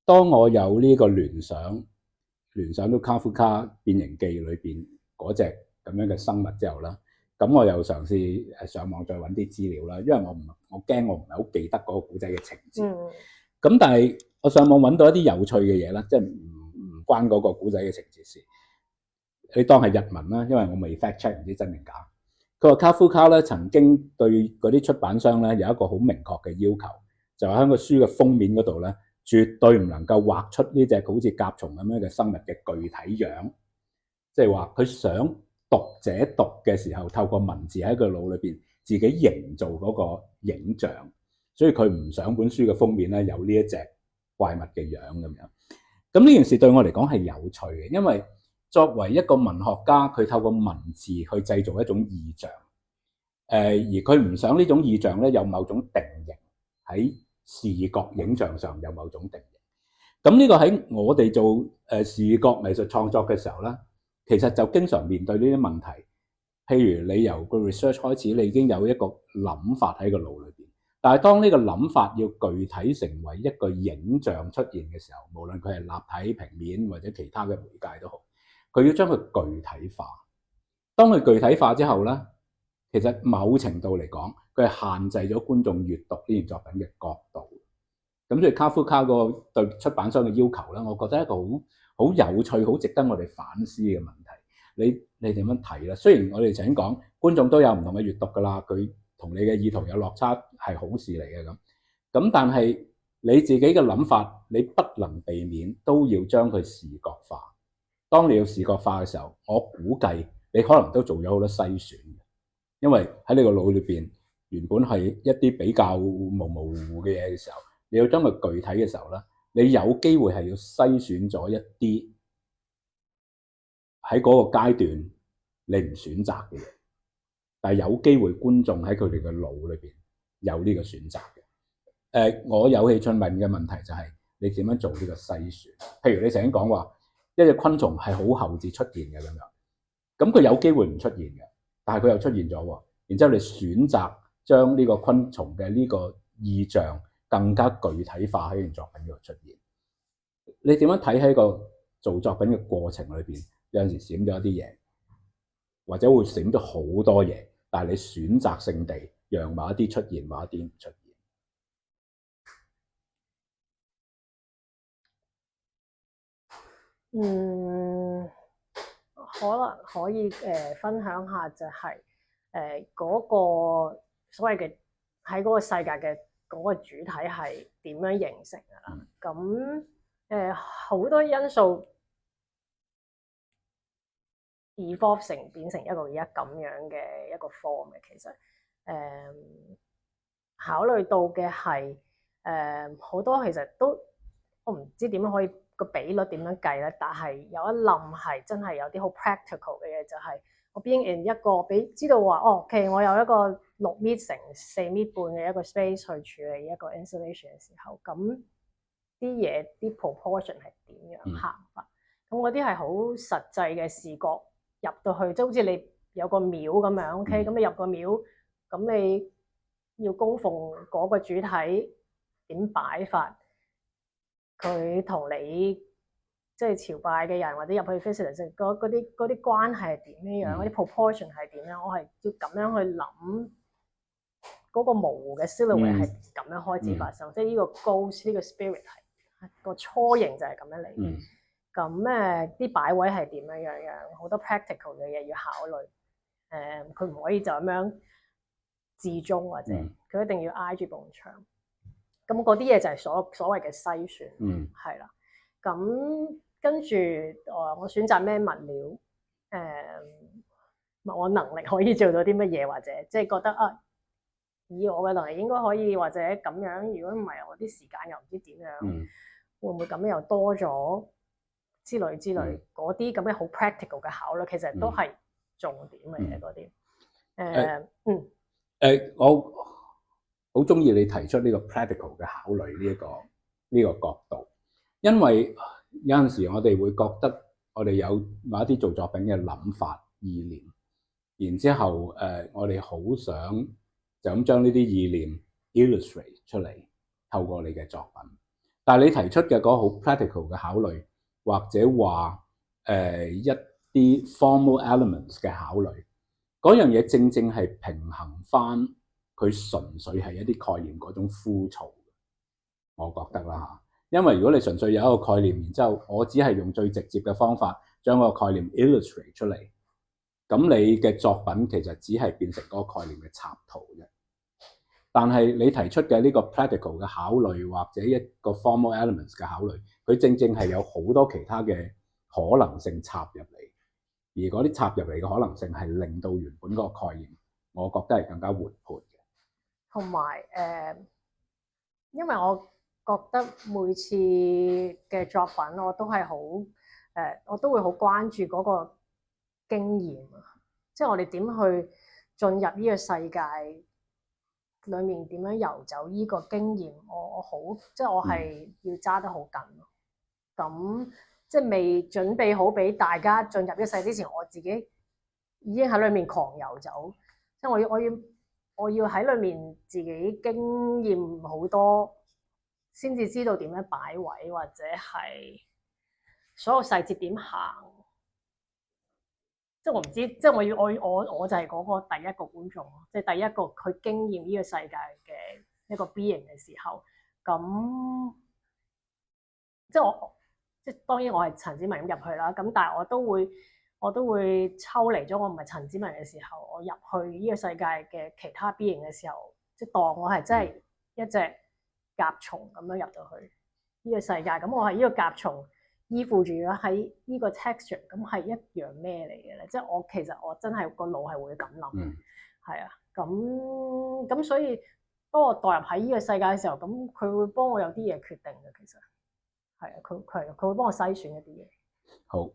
當我有呢個聯想到卡夫卡《變形記》裏邊嗰隻咁樣嘅生物之後啦，咁我又嘗試上網再揾啲資料啦，因為我驚我唔係好記得嗰個古仔嘅情節。咁但係我上網揾到一啲有趣嘅嘢啦，即係唔關嗰個古仔嘅情節事。你當係日文啦，因為我未 fact check 唔知真定假。佢話卡夫卡咧曾經對嗰啲出版商咧有一個好明確嘅要求，就係喺個書嘅封面嗰度咧，絕對唔能夠畫出呢隻好似甲蟲咁樣嘅生物嘅具體樣，即係話佢想讀者讀嘅時候，透過文字喺個腦裏邊自己營造嗰個影像，所以佢唔想本書嘅封面咧有呢一隻怪物嘅樣咁樣。咁呢件事對我嚟講係有趣嘅，因為作為一個文學家，佢透過文字去製造一種意象，而佢唔想呢種意象咧有某種定型，喺視覺影像上有某種定型。咁呢個喺我哋做視覺藝術創作嘅時候咧，其實就經常面對呢啲問題。譬如你由個 research 開始，你已經有一個諗法喺個腦裏邊，但係當呢個諗法要具體成為一個影像出現嘅時候，無論佢係立體平面或者其他嘅媒介都好，佢要將佢具體化。當佢具體化之後咧，其實某程度嚟講，佢係限制咗觀眾閱讀呢件作品嘅角度。咁所以卡夫卡個對出版商嘅要求咧，我覺得係一個好有趣、好值得我哋反思嘅問題。你點樣睇咧？雖然我哋曾經講觀眾都有唔同嘅閱讀㗎啦，佢同你嘅意圖有落差係好事嚟嘅咁，但係你自己嘅諗法，你不能避免都要將佢視覺化。當你要視覺化嘅時候，我估計你可能都做咗好多篩選嘅，因為喺你個腦裏邊原本係一啲比較模模糊糊嘅嘢嘅時候，你要將佢具體嘅時候咧，你有機會係要篩選咗一啲喺嗰個階段你唔選擇嘅嘢，但係有機會觀眾喺佢哋嘅腦裏邊有呢個選擇嘅。我有興趣問嘅問題就係你點樣做呢個篩選？譬如你曾經講話一隻昆蟲係好後至出現嘅咁樣，咁佢有機會唔出現嘅，但係佢又出現咗喎。然之後你選擇將呢個昆蟲嘅呢個意象更加具體化喺件作品度出現。你點樣睇喺個做作品嘅過程裏邊，有陣時閃咗一啲嘢，或者會閃咗好多嘢，但係你選擇性地讓某一啲出現，某一啲唔出現。可能可以分享下就係嗰個所謂嘅喺嗰個世界嘅嗰個主體係點樣形成㗎啦。咁好多因素 evolve 成變成一個而家咁樣嘅一個 form 嘅，其實考慮到嘅係好多其實都我唔知點樣可以個比率點樣計咧，但係有一冧係真係有啲好 practical 嘅嘢，就係我 being in 一個俾知道話OK 我有一個6 米乘4米半嘅一個 space 去處理一個 installation 嘅時候，咁啲嘢啲 proportion 係點樣行法？咁嗰啲係好實際嘅視覺入到去，即係好似你有個廟咁樣 OK，咁你入個廟，咁你要供奉嗰個主體點擺法？佢同你即係朝拜嘅人或者入去 facilitate 嗰啲關係係點樣？嗰啲 proportion 係點樣？我係要咁樣去諗嗰個模糊嘅 silhouette 係咁樣開始發生，即係呢個 ghost 呢個 spirit 係個雛形就係咁樣嚟嘅。咁啲擺位係點樣？好多 practical 嘅嘢要考慮。佢唔可以就咁樣置中或者佢一定要挨住埲牆。咁嗰啲嘢就係所謂嘅篩選，係啦。咁跟住我選擇咩物料，我能力可以做到啲乜嘢，或者即係覺得以我嘅能力應該可以，或者咁樣。如果唔係我啲時間又唔知點樣，會唔會咁樣又多咗之類嗰啲咁嘅好 practical 嘅考慮，其實都係重點嚟嘅嗰啲。我好中意你提出呢個 practical 嘅考慮呢個角度，因為有陣時我哋會覺得我哋有某一啲做作品嘅諗法意念，然之後我哋好想就咁將呢啲意念 illustrate 出嚟，透過你嘅作品。但係你提出嘅嗰個好 practical 嘅考慮，或者話一啲 formal elements 嘅考慮，嗰樣嘢正正係平衡翻佢純粹係一啲概念嗰種枯燥，我覺得啦嚇。因為如果你純粹有一個概念，然之後我只係用最直接嘅方法將個概念 illustrate 出嚟，咁你嘅作品其實只係變成嗰個概念嘅插圖啫。但係你提出嘅呢個 practical 嘅考慮，或者一個 formal elements 嘅考慮，佢正正係有好多其他嘅可能性插入嚟，而嗰啲插入嚟嘅可能性係令到原本嗰個概念，我覺得係更加活潑嘅。同埋因為我覺得每次嘅作品我都係我都會好關注嗰個經驗，即係我哋點去進入呢個世界裏面，點樣遊走呢個經驗，我好即係我係要揸得好緊。咁即係未準備好俾大家進入一世之前，我自己已經喺裏面狂遊走，即係我要喺裏面自己經驗好多，先至知道點樣擺位，或者係所有細節點行。即係我唔知，即係我就係嗰個第一個觀眾，即係第一個去經驗呢個世界嘅一個 being 嘅時候，咁即係當然我係陳梓文咁入去啦。咁但係我都會抽離咗，我唔係陳梓文嘅時候，我入去呢個世界嘅其他 being 嘅時候，即係當我係真係一隻甲蟲咁樣入到去呢個世界。咁我係呢個甲蟲依附住咗喺呢個 texture， 咁係一樣咩嚟嘅咧？即係其實我真係個腦係會咁諗，係啊。咁所以當我代入喺呢個世界嘅時候，咁佢會幫我有啲嘢決定嘅，其實係啊，佢會幫我篩選一啲嘢。好，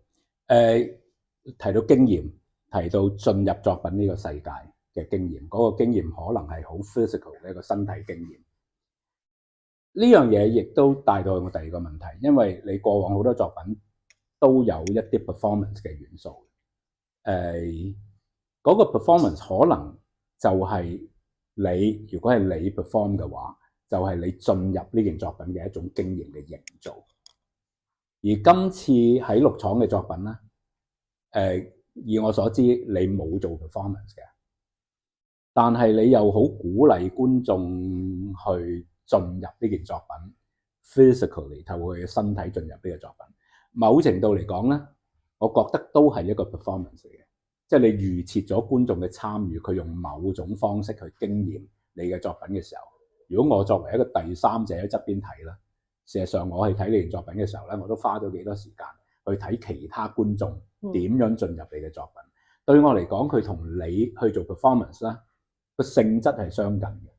提到經驗，提到進入作品呢個世界嘅經驗，嗰個經驗可能係好 physical 嘅一個身體經驗。呢樣嘢亦都帶到我第二個問題，因為你過往好多作品都有一啲 performance 嘅元素。嗰個 performance 可能就係你，如果係你 perform 嘅話，就係你進入呢件作品嘅一種經驗嘅營造。而今次喺六廠嘅作品咧，以我所知，你冇做 performance 嘅，但係你又好鼓勵觀眾去進入呢件作品 ，physically 透過佢嘅身體進入呢個作品。某程度嚟講咧，我覺得都係一個 performance 嚟嘅，即係你預設咗觀眾嘅參與，佢用某種方式去經驗你嘅作品嘅時候。如果我作為一個第三者喺側邊睇啦，事實上我去睇呢件作品嘅時候咧，我都花咗幾多時間去睇其他觀眾點樣進入你嘅作品。對我嚟講，佢同你去做 performance 咧，個性質係相近嘅。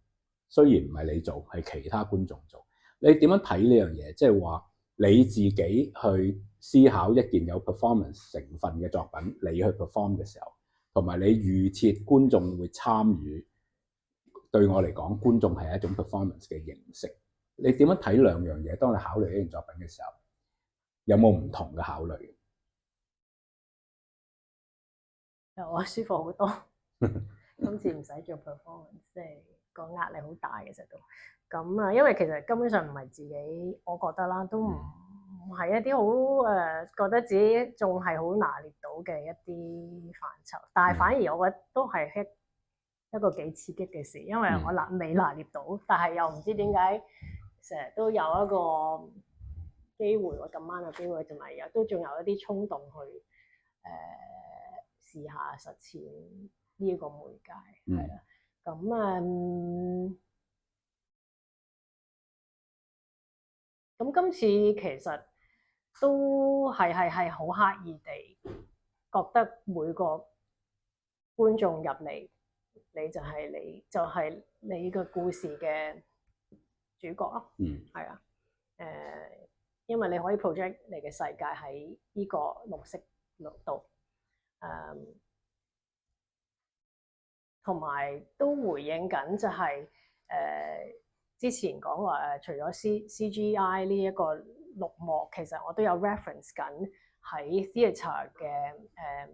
雖然唔係你做，係其他觀眾做。你點樣睇呢樣嘢？即係話你自己去思考一件有 performance 成分嘅作品，你去 perform 嘅時候，同埋你預設觀眾會參與。對我嚟講，觀眾係一種 performance 嘅形式。你點樣睇兩樣嘢？當你考慮一件作品嘅時候，有冇唔同嘅考慮？有啊，舒服好多。今次唔使做 performance， 即係個壓力好大嘅，其實都咁啊。因為其實根本上唔係自己，我覺得啦，都唔係一啲好覺得自己仲係好拿捏到嘅一啲範疇。但係反而我覺得都係一個幾刺激嘅事，因為我未拿捏到，但係又唔知點解成日都有一個機會，我咁啱嘅機會，同埋都仲有一啲衝動去試下實踐呢一個媒介，係啦。咁今次其實都係好刻意地覺得每個觀眾入嚟，你就係你嘅故事嘅主角咯。係啊。因為你可以 project 你嘅世界喺呢個綠色度，同埋都回應緊就係之前講話除咗 CGI 呢一個綠幕，其實我都有 reference 緊喺 theatre 嘅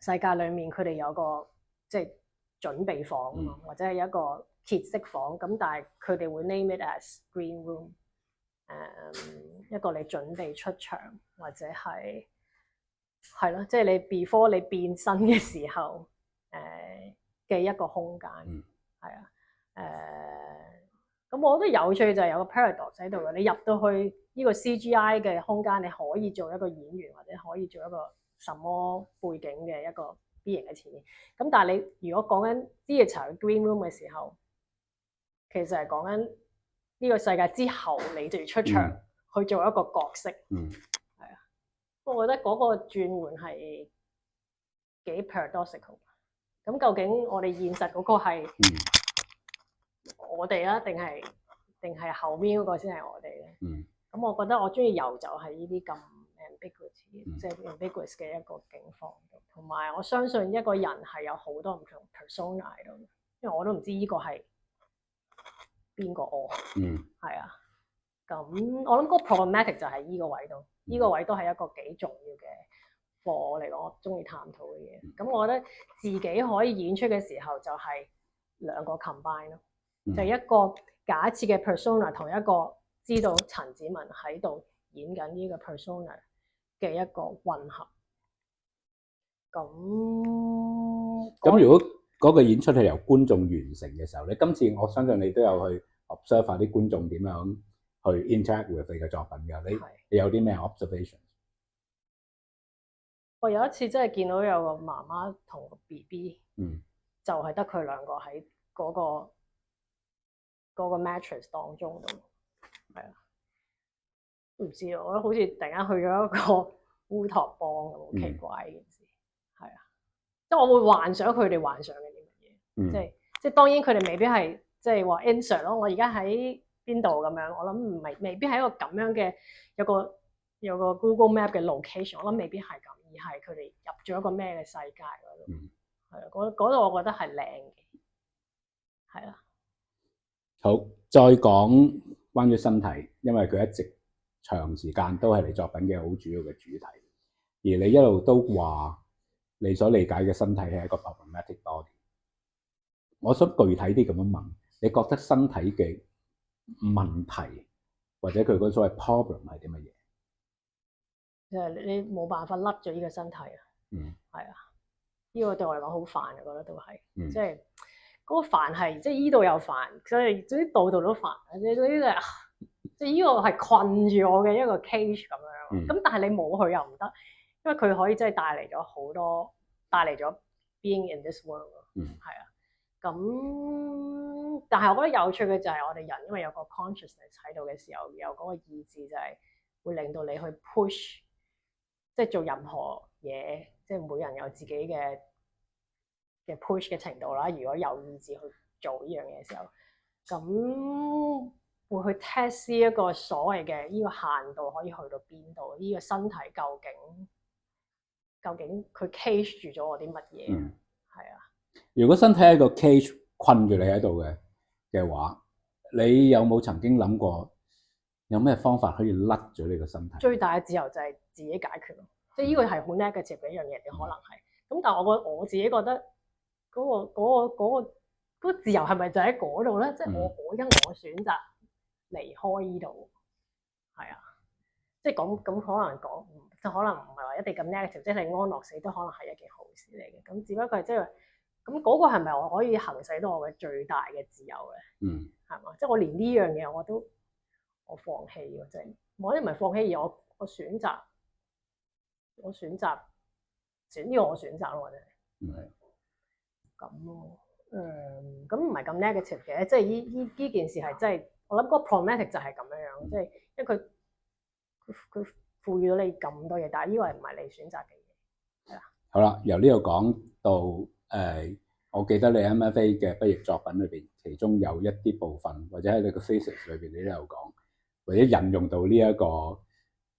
世界裏面，佢哋有個即係準備房啊嘛，或者係一個歇息房，咁但係佢哋會 name it as green room， 一個你準備出場或者係咯，即係你 before 你變身嘅時候嘅一個空間，係啊。咁我覺得有趣就係有個 paradox 喺度嘅，你入到去呢個 CGI 嘅空間，你可以做一個演員或者可以做一個什麼背景嘅一個 B 型嘅前面。咁但係你如果講緊 theatre green room 嘅時候，其實係講緊呢個世界之後，你就要出場去做一個角色。係啊。我覺得嗰個轉換係幾 paradoxical。咁究竟我哋現實嗰個係我哋啦，定係後面嗰個先係我哋咧？咁我覺得我中意遊走喺呢啲咁 ambiguous，即係 ambiguous 嘅一個境況度。同埋我相信一個人係有好多唔同 persona 喺度，因為我都唔知呢個係邊個我。係啊。咁我諗嗰個 problematic 就係呢個位度，呢個位都係一個幾重要嘅課我嚟講，我中意探討嘅嘢。咁我覺得自己可以演出嘅時候，就係兩個 combine 咯。就一個假設嘅 persona 同一個知道陳梓文喺度演緊呢個 persona 嘅一個混合。咁如果嗰個演出係由觀眾完成嘅時候，你今次我相信你都有去 observe 下啲觀眾點樣去 interact with 你嘅作品㗎。你有啲咩 observation？ 我有一次真係見到有個媽媽同個 BB，就係得佢兩個喺嗰個 mattress 當中度，係啊，唔知啊，我覺得好似突然間去咗一個烏托邦咁，好奇怪呢件事，係啊，即係我會幻想佢哋幻想嘅啲乜嘢，即係當然佢哋未必係即係話 insert 咯。我而家喺邊度咁樣，我諗未必係一個咁樣嘅有個 Google Map 嘅 location，我諗未必係咁，而係佢哋入咗一個咩嘅世界嗰度。係啊，嗰度我覺得係靚嘅，係啦。好，再講關於身體，因為佢一直長時間都係你作品嘅好主要嘅主題，而你一路都話你所理解嘅身體係一個 problematic body。我想具體啲咁樣問，你覺得身體嘅問題或者佢嗰所謂 problem 係啲乜嘢？即係你冇辦法甩咗呢個身體啊。係啊，呢個對我嚟講好煩，我覺得都係，即係嗰個煩係即係呢度有煩，所以總之度度都煩。即係呢個係困住我嘅一個 cage 咁樣。咁但係你冇佢又唔得，因為佢可以真係帶嚟咗 being in this world。係啊。咁，但係我覺得有趣嘅就係我哋人，因為有個 consciousness 喺度嘅時候，有嗰個意志就係會令到你去 push， 即係做任何嘢，即係每人有自己嘅 push 嘅程度啦。如果有意志去做呢樣嘢嘅時候，咁會去 test 一個所謂嘅呢個限度可以去到邊度？呢個身體究竟佢 cage 住咗我啲乜嘢？係啊。如果身體係一個 cage 困住你喺度嘅話，你有冇曾經諗過有咩方法可以甩咗你個身體？最大嘅自由就係自己解決咯，即係呢個係好 negative 嘅一樣嘢，你可能係。咁但係我自己覺得嗰個自由係咪就喺嗰度咧？即係我選擇離開呢度，係啊，即係咁可能講，就可能唔係話一定咁 negative，即係你安樂死都可能係一件好事嚟嘅。咁只不過係即係。咁嗰個係咪我可以行使到我嘅最大嘅自由咧？係嘛？即係我連呢樣嘢我放棄喎，即係我唔係放棄，而我選擇呢個我選擇咯，真係。咁咯，咁唔係咁 negative 嘅，即係呢件事係真係，我諗嗰個 problematic 就係咁樣，即係因為佢賦予咗你咁多嘢，但係呢個係唔係你選擇嘅嘢？係啦。好啦，由呢度講到。我記得你 MFA 嘅畢業作品裏邊，其中有一啲部分，或者喺你個 thesis 裏邊，你都有講，或者引用到呢一個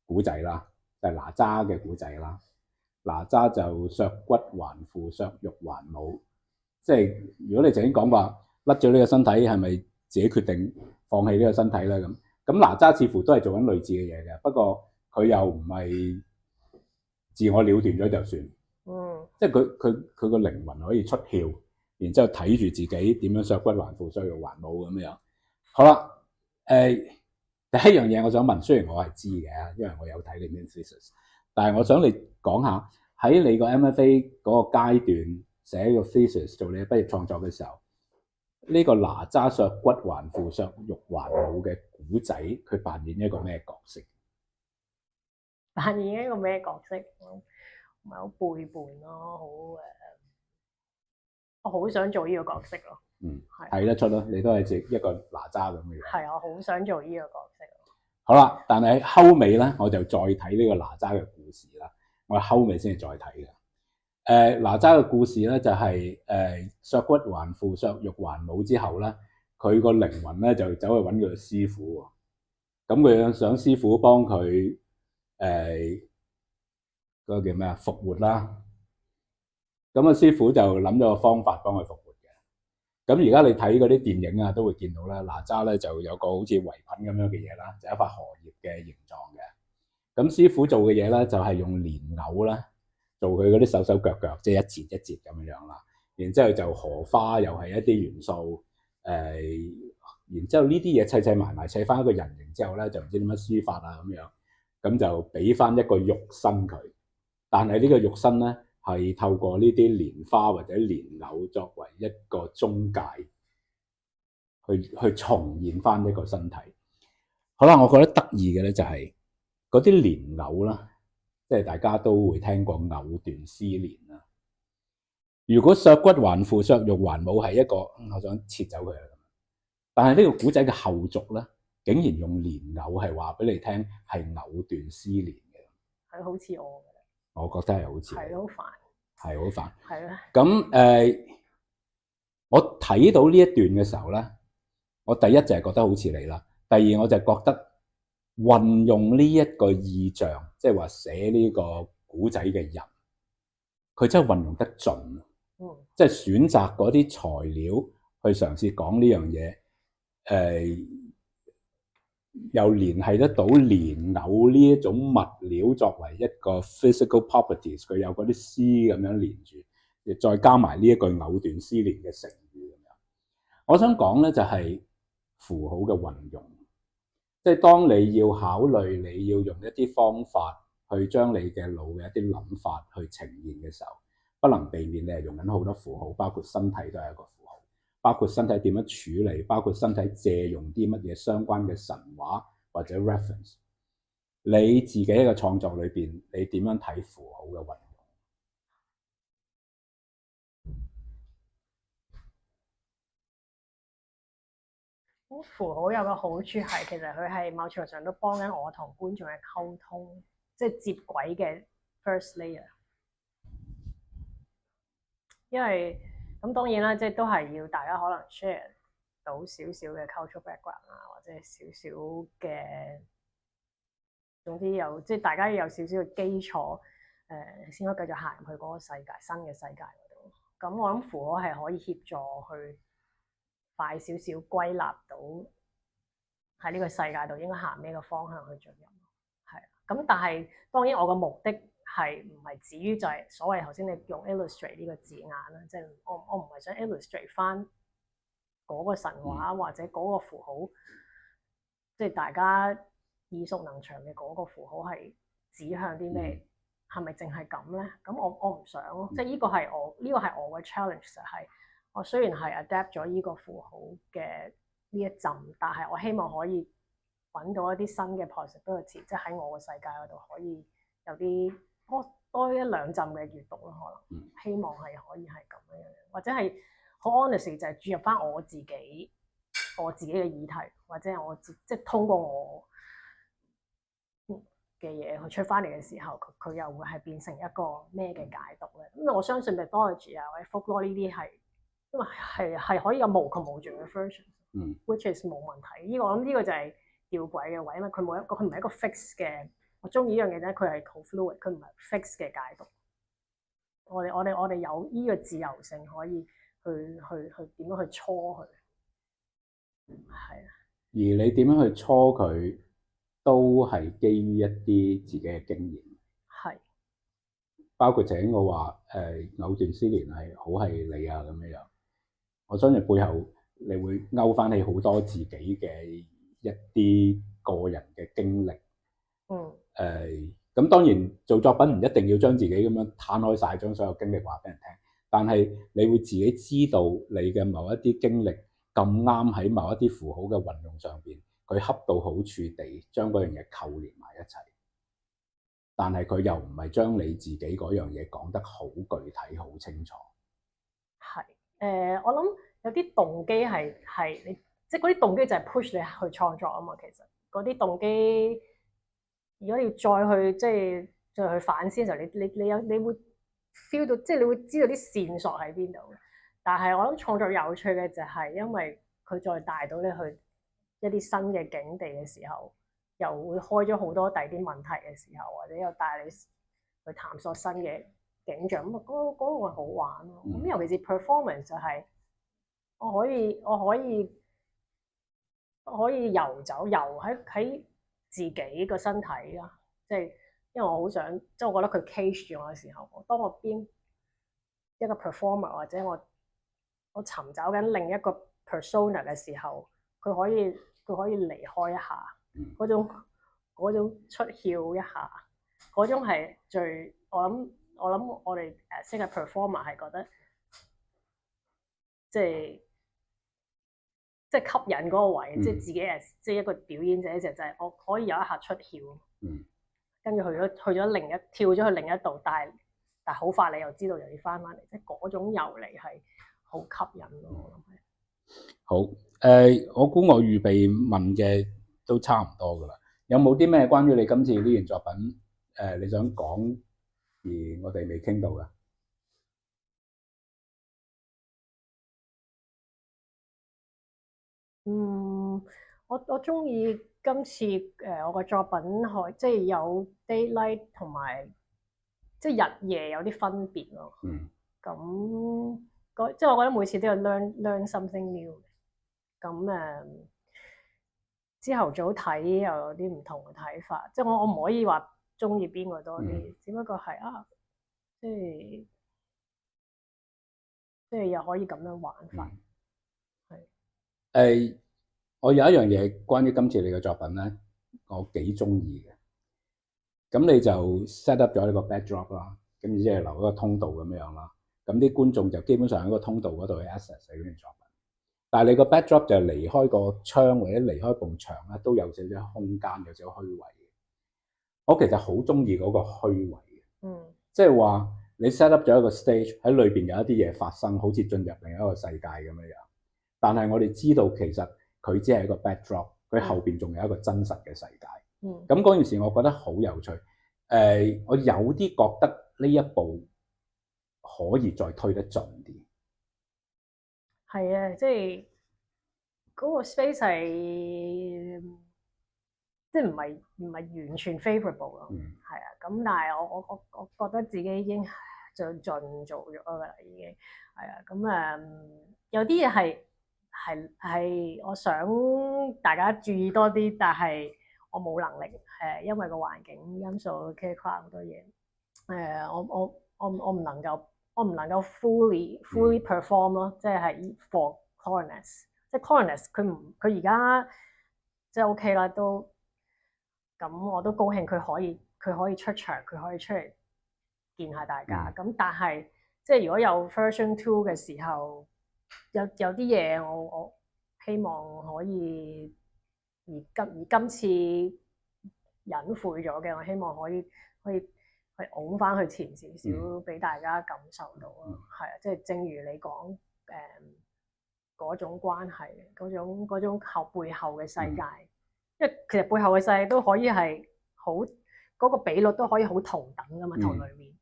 古仔啦，就係哪吒嘅古仔啦。哪吒就削骨還父，削肉還母，即係如果你頭先講話甩咗呢個身體，係咪自己決定放棄呢個身體咧？咁哪吒似乎都係做緊類似嘅嘢嘅，不過佢又唔係自我了斷咗就算。即係佢個靈魂可以出竅，然之後睇住自己點樣削骨還父，削肉還母咁樣。好啦，第一樣嘢我想問，雖然我係知嘅，因為我有睇你篇 thesis， 但係我想你講下喺你個 MFA 嗰個階段寫個 thesis 做你嘅畢業創作嘅時候，呢個哪吒削骨還父，削肉還母嘅古仔，佢扮演一個咩角色？扮演一個咩角色？唔係好背叛咯，我好想做呢個角色咯。睇得出咯，你都係似一個哪吒咁嘅樣。係啊，我好想做呢個角色。好啦，但係後尾咧，我就再睇呢個哪吒嘅故事啦。我後尾先至再睇嘅。哪吒嘅故事咧就係削骨還父，削肉還母之後咧，佢個靈魂咧就走去揾佢師傅。咁佢想師傅幫佢嗰個叫咩啊？復活啦，咁啊師傅就諗咗個方法幫佢復活嘅。咁而家你睇嗰啲電影啊，都會見到咧，哪吒咧就有個好似圍裙咁樣嘅嘢啦，就一塊荷葉嘅形狀嘅。咁師傅做嘅嘢咧，就係用蓮藕啦，做佢嗰啲手手腳腳，即係一節一節咁樣啦。然之後就荷花又係一啲元素，然之後呢啲嘢砌砌埋埋砌翻一個人形之後咧，就唔知點樣書法啊咁樣，咁就俾翻一個肉身佢。但係呢個肉身咧，係透過呢啲蓮花或者蓮藕作為一個中介，去重現翻一個身體。好啦，我覺得得意嘅咧就係嗰啲蓮藕啦，即係大家都會聽過藕斷絲連啦。如果削骨還父，削肉還母係一個，我想切走佢啦。但係呢個古仔嘅後續咧，竟然用蓮藕係話俾你聽係藕斷絲連嘅，係好似我。我覺得係好似係好煩，係好煩，係啦。咁我睇到呢一段嘅時候咧，我第一就係覺得好似你啦，第二我就覺得運用呢一個意象，即係話寫呢個古仔嘅人，佢真係運用得盡，即係選擇嗰啲材料去嘗試講呢樣嘢，又聯繫得到蓮藕呢一種物料作為一個 physical properties，佢有嗰啲絲咁樣連住，再加埋呢一句藕斷絲連嘅成語咁樣。我想講咧就係符號嘅運用，即係當你要考慮你要用一啲方法去將你嘅腦嘅一啲諗法去呈現嘅時候，不能避免你係用緊好多符號，包括身體都係一個符號，包括身體點樣處理，包括身體借用啲乜嘢相關嘅神話或者 reference。你自己嘅創作裏邊，你點樣睇符號嘅運用？符號有個好處係，其實佢係某程度上都幫緊我同觀眾嘅溝通，即係接軌嘅 first layer。因為咁當然啦，即係都係要大家可能 share 到少少嘅 cultural background 啊，或者少少嘅，總之有即係大家有少少嘅基礎，先可以繼續行入去嗰個世界，新嘅世界嗰度。咁我諗符號係可以協助去快少少歸納到喺呢個世界度應該行咩個方向去進入，係咁。但係當然我個目的係唔係止於就係所謂頭先你用 illustrate 呢個字眼啦，即係我唔係想 illustrate 翻嗰個神話或者嗰個符號，即係大家耳熟能詳嘅嗰個符號係指向啲咩？係咪淨係咁咧？咁我唔想咯，即係呢個係我嘅 challenge 就係。我雖然係 adapt 咗呢個符號嘅呢一陣，但係我希望可以揾到一啲新嘅 possibility，即係喺我個世界嗰度可以有啲多一兩陣嘅閱讀咯，可能希望係可以係咁樣，或者係好 honest 就係注入翻我自己嘅議題，或者係我即係通過我嘅嘢去出翻嚟嘅時候，佢又會係變成一個咩嘅解讀咧？因為我相信 mythology 啊或者 folklore 呢啲係。因為係可以有無窮無盡嘅 version，which is 冇問題。呢個我諗呢個就係吊詭嘅位，因為佢唔係一個 fix 嘅。我中意呢樣嘢咧，佢係好 fluid，佢唔係 fix 嘅解讀。我哋有呢個自由性可以去點樣去搓佢，係啊。而你點樣去搓佢，都係基於一啲自己嘅經驗。係。包括請我話藕斷絲連係好係你啊咁樣。我相信背後你會勾翻起好多自己嘅一啲個人嘅經歷。咁當然做作品唔一定要將自己咁樣攤開晒，將所有經歷話俾人聽。但係你會自己知道你嘅某一啲經歷咁啱喺某一啲符號嘅運用上邊，佢恰到好處地將嗰樣嘢扣連埋一齊。但係佢又唔係將你自己嗰樣嘢講得好具體、好清楚。係，我諗有啲動機係你，即係嗰啲動機就係 push 你去創作啊嘛。其實嗰啲動機，如果你要再去反思嘅時候，你會 feel 到，即係你會知道啲線索喺邊度。但係我諗創作有趣嘅就係因為佢再帶到你去一啲新嘅境地嘅時候，又會開咗好多第啲問題嘅時候，或者又帶你去探索新嘅景象，咁嗰個係好玩咯。咁尤其是 performance 就係我可以遊喺自己個身體啦，即係因為我好想，即係我覺得佢 cage 住我嘅時候，當我邊一個 performer 或者我尋找緊另一個 persona 嘅時候，佢可以離開一下。嗰種出竅一下，嗰種係最我諗我哋識嘅 performer 係覺得即係吸引嗰個位，即係自己即係一個表演者就係我可以有一下出竅，跟住跳咗去另一度，但係好快你又知道又要翻嚟，即係嗰種遊離係好吸引咯。我諗係好我估我預備問嘅都差唔多噶啦。有冇啲咩關於你今次呢件作品你想講而我哋未傾到嘅？我中意今次我個作品即係有 daylight 同埋即係日夜有啲分別咯。咁即係我覺得每次都有 learn something new。咁朝頭早睇又有啲唔同嘅睇法，即係我唔可以話中意邊個多啲，只不過係即係又可以咁樣玩法。我有一樣嘢關於今次你嘅作品咧，我幾中意嘅。咁你就 set up 咗呢個 backdrop 啦，咁即係留一個通道咁樣啦。咁啲觀眾就基本上喺個通道嗰度去 access 你呢件作品。但係你個 backdrop 就離開個窗或者離開埲牆咧，都有少少空間，有少少虛位嘅。我其實好中意嗰個虛位嘅，即係話你 set up 咗一個 stage 喺裏邊有一啲嘢發生，好似進入另一個世界咁樣樣。但係我哋知道其實佢只係一個 backdrop， 佢後邊仲有一個真實嘅世界。咁嗰件事我覺得好有趣。我有啲覺得呢一步可以再推得盡啲。係啊，即係嗰個 space 係即係唔係完全 favourable 咯。係啊，咁但係我覺得自己已經盡做咗㗎啦，已經係啊。咁有啲嘢係我想大家注意多啲，但係我冇能力，因為個環境因素 care 好多嘢。我唔能夠 fully perform 咯，即係 for Coronas， 即係 Coronas 佢而家即係 OK 啦，都咁我都高興佢可以出場，佢可以出嚟見下大家。咁但係即係如果有 version 2嘅時候，有啲嘢我希望可以而今次隱晦咗嘅，我希望可以去拱翻去前少少，俾大家感受到咯。係啊，即係正如你講嗰種關係，嗰種背後嘅世界，因為其實背後嘅世界都可以係好嗰個比率都可以好同等噶嘛，同裏面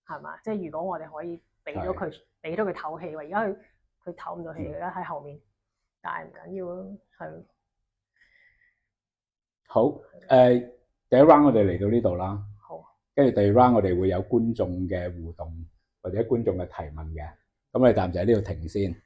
係嘛？即係如果我哋可以俾咗佢透氣，而家佢透唔到氣，而家喺後面，但係唔緊要咯，係。好，第一 round 我哋嚟到呢度啦。好，跟住第二 round 我哋會有觀眾嘅互動或者觀眾嘅提問嘅，咁我哋暫時喺呢度停先。